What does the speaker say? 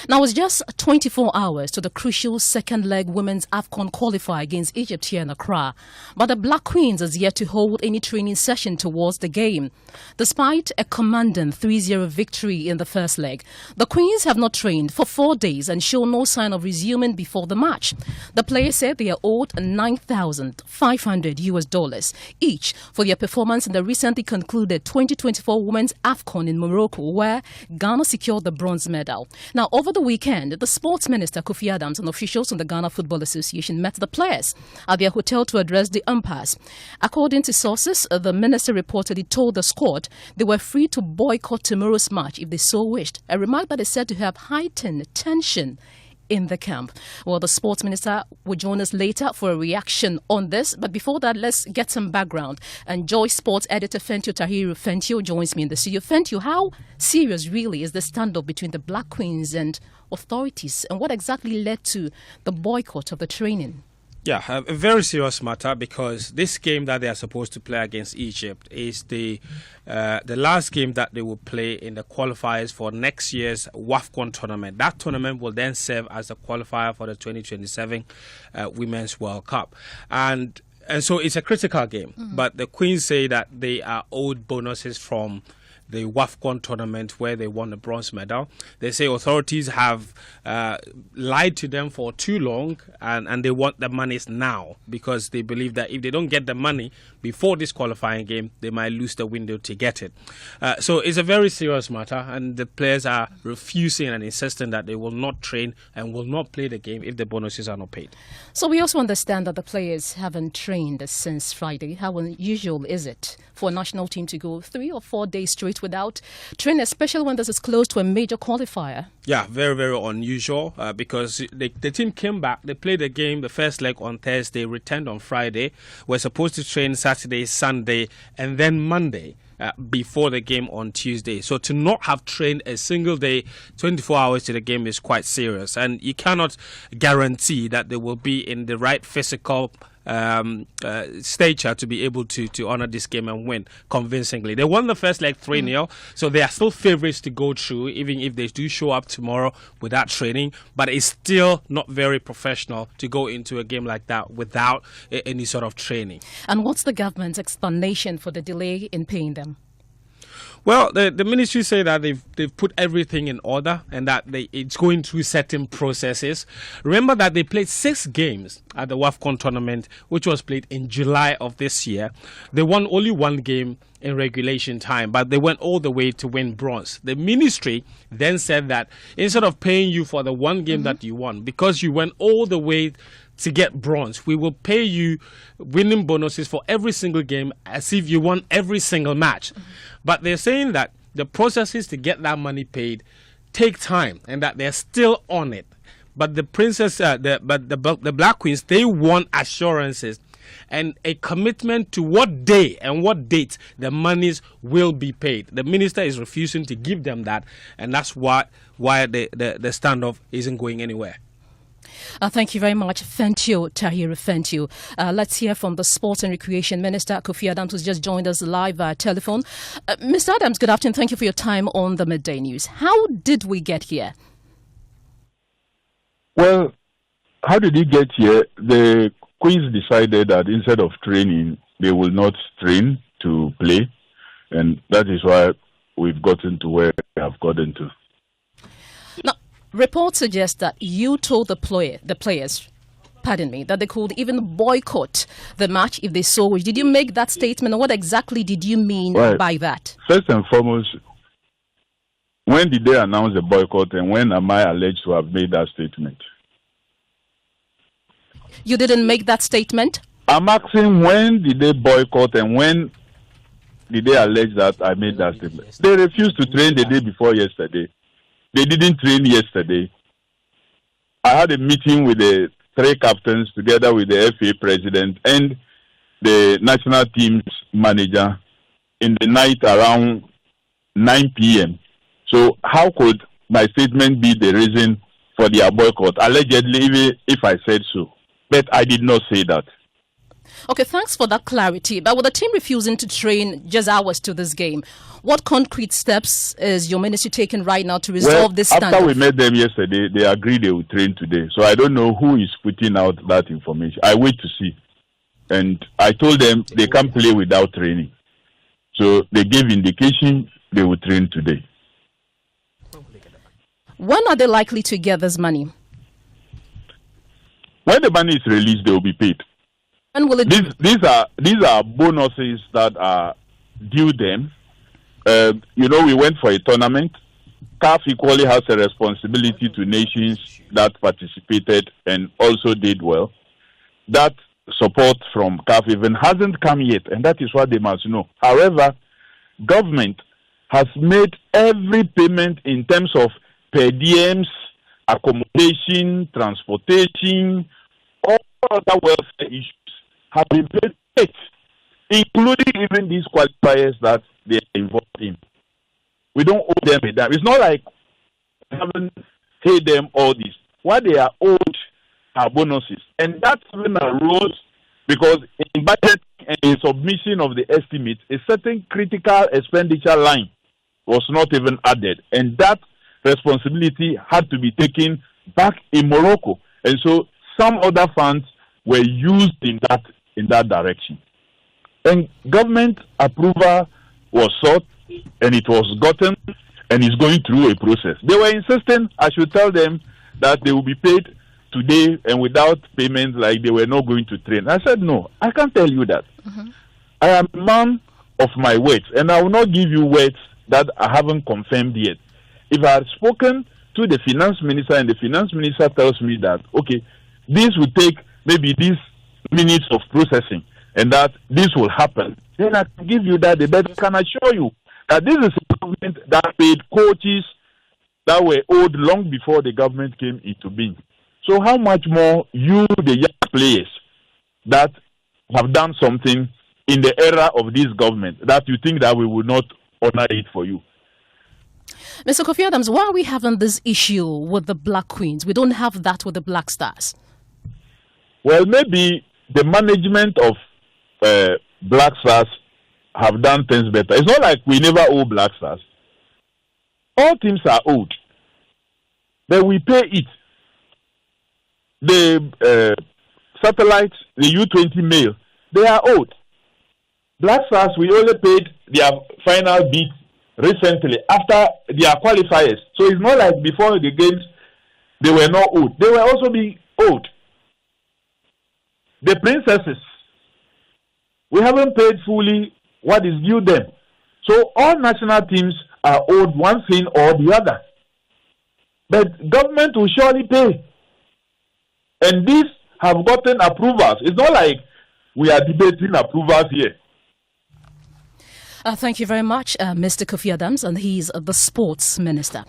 Now, it's just 24 hours to the crucial second leg women's AFCON qualifier against Egypt here in Accra. But the Black Queens is yet to hold any training session towards the game. Despite a commanding 3-0 victory in the first leg, the Queens have not trained for 4 days and show no sign of resuming before the match. The players said they are owed $9,500 each for their performance in the recently concluded 2024 Women's AFCON in Morocco, where Ghana secured the bronze medal. Now, over the weekend, the Sports Minister Kofi Adams and officials from the Ghana Football Association met the players at their hotel to address the umpires. According to sources, the minister reportedly told the squad they were free to boycott tomorrow's match if they so wished, a remark that is said to have heightened tension in the camp. Well, the sports minister will join us later for a reaction on this. But before that, let's get some background. And Joy Sports editor Fentio Tahiru Fentio joins me in the studio. Fentio, how serious really is the standoff between the Black Queens and authorities? And what exactly led to the boycott of the training? Yeah, a very serious matter, because this game that they are supposed to play against Egypt is the last game that they will play in the qualifiers for next year's WAFCON tournament. That tournament will then serve as a qualifier for the 2027 Women's World Cup. And so it's a critical game. Mm-hmm. But the Queens say that they are owed bonuses from the WAFCON tournament where they won the bronze medal. They say authorities have lied to them for too long, and they want the monies now, because they believe that if they don't get the money before this qualifying game, they might lose the window to get it. So it's a very serious matter, and the players are refusing and insisting that they will not train and will not play the game if the bonuses are not paid. So we also understand that the players haven't trained since Friday. How unusual is it for a national team to go 3 or 4 days straight without training, especially when this is close to a major qualifier? Yeah, very, very unusual, because the team came back. They played the game, the first leg on Thursday, returned on Friday. We're supposed to train Saturday, Sunday, and then Monday before the game on Tuesday. So to not have trained a single day, 24 hours to the game, is quite serious. And you cannot guarantee that they will be in the right physical stature to be able to honor this game and win convincingly. They won the first leg 3-0, so they are still favorites to go through, even if they do show up tomorrow without training. But it's still not very professional to go into a game like that without any sort of training. And what's the government's explanation for the delay in paying them? Well, the ministry say that they've put everything in order, and that it's going through certain processes. Remember that they played 6 games at the WAFCON tournament, which was played in July of this year. They won only 1 game in regulation time, but they went all the way to win bronze. The ministry then said that instead of paying you for the 1 game that you won, because you went all the way to get bronze, we will pay you winning bonuses for every single game as if you won every single match. But they're saying that the processes to get that money paid take time, and that they're still on it. But the the Black Queens, they want assurances and a commitment to what day and what date the monies will be paid. The minister is refusing to give them that, and that's why the standoff isn't going anywhere. Thank you very much, Fentio Tahiru Fentio. Let's hear from the Sports and Recreation Minister, Kofi Adams, who's just joined us live via telephone. Mr. Adams, good afternoon. Thank you for your time on the Midday News. How did we get here? Well, how did we get here? The Queens decided that instead of training, they will not train to play. And that is why we've gotten to where we have gotten to. Now, reports suggest that you told the players, that they could even boycott the match if they so wish. Did you make that statement, or what exactly did you mean by that? First and foremost, when did they announce the boycott, and when am I alleged to have made that statement? You didn't make that statement? I'm asking, when did they boycott, and when did they allege that I made that statement? They refused to train the day before yesterday. They didn't train yesterday. I had a meeting with the 3 captains together with the FA president and the national team's manager in the night around 9 p.m. So how could my statement be the reason for their boycott? Allegedly, even if I said so. But I did not say that. Okay, thanks for that clarity. But with the team refusing to train just hours to this game, what concrete steps is your ministry taking right now to resolve this standoff? After we met them yesterday, they agreed they will train today. So I don't know who is putting out that information. I wait to see. And I told them they can't play without training. So they gave indication they will train today. When are they likely to get this money? When the money is released, they will be paid. When will it these are bonuses that are due them. We went for a tournament. CAF equally has a responsibility to nations that participated and also did well. That support from CAF even hasn't come yet, and that is what they must know. However, government has made every payment in terms of per diems, accommodation, transportation, all other welfare issues have been paid, including even these qualifiers that they are involved in. We don't owe them a dime. It's not like we haven't paid them all this. What they are owed are bonuses. And that even arose because in budget and in submission of the estimate, a certain critical expenditure line was not even added. And that responsibility had to be taken back in Morocco. And so some other funds were used in that direction. And government approval was sought, and it was gotten, and is going through a process. They were insisting I should tell them that they will be paid today, and without payment, like they were not going to train. I said, no, I can't tell you that. Mm-hmm. I am a man of my words, and I will not give you words that I haven't confirmed yet. If I had spoken to the finance minister, and the finance minister tells me that, okay, this will take maybe these minutes of processing, and that this will happen, then I can give you that. But I can assure you that this is a government that paid coaches that were owed long before the government came into being. So how much more you, the young players that have done something in the era of this government, that you think that we will not honor it for you? Mr. Kofi Adams, why are we having this issue with the Black Queens? We don't have that with the Black Stars. Well, maybe the management of Black Stars have done things better. It's not like we never owe Black Stars. All teams are owed, but we pay it. The satellites, the U20 male, they are owed. Black Stars, we only paid their final bid recently after their qualifiers. So it's not like before the games they were not owed. They were also being owed. The princesses, we haven't paid fully what is due them. So all national teams are owed one thing or the other. But government will surely pay. And these have gotten approvals. It's not like we are debating approvals here. Thank you very much, Mr. Kofi Adams, and he's the sports minister.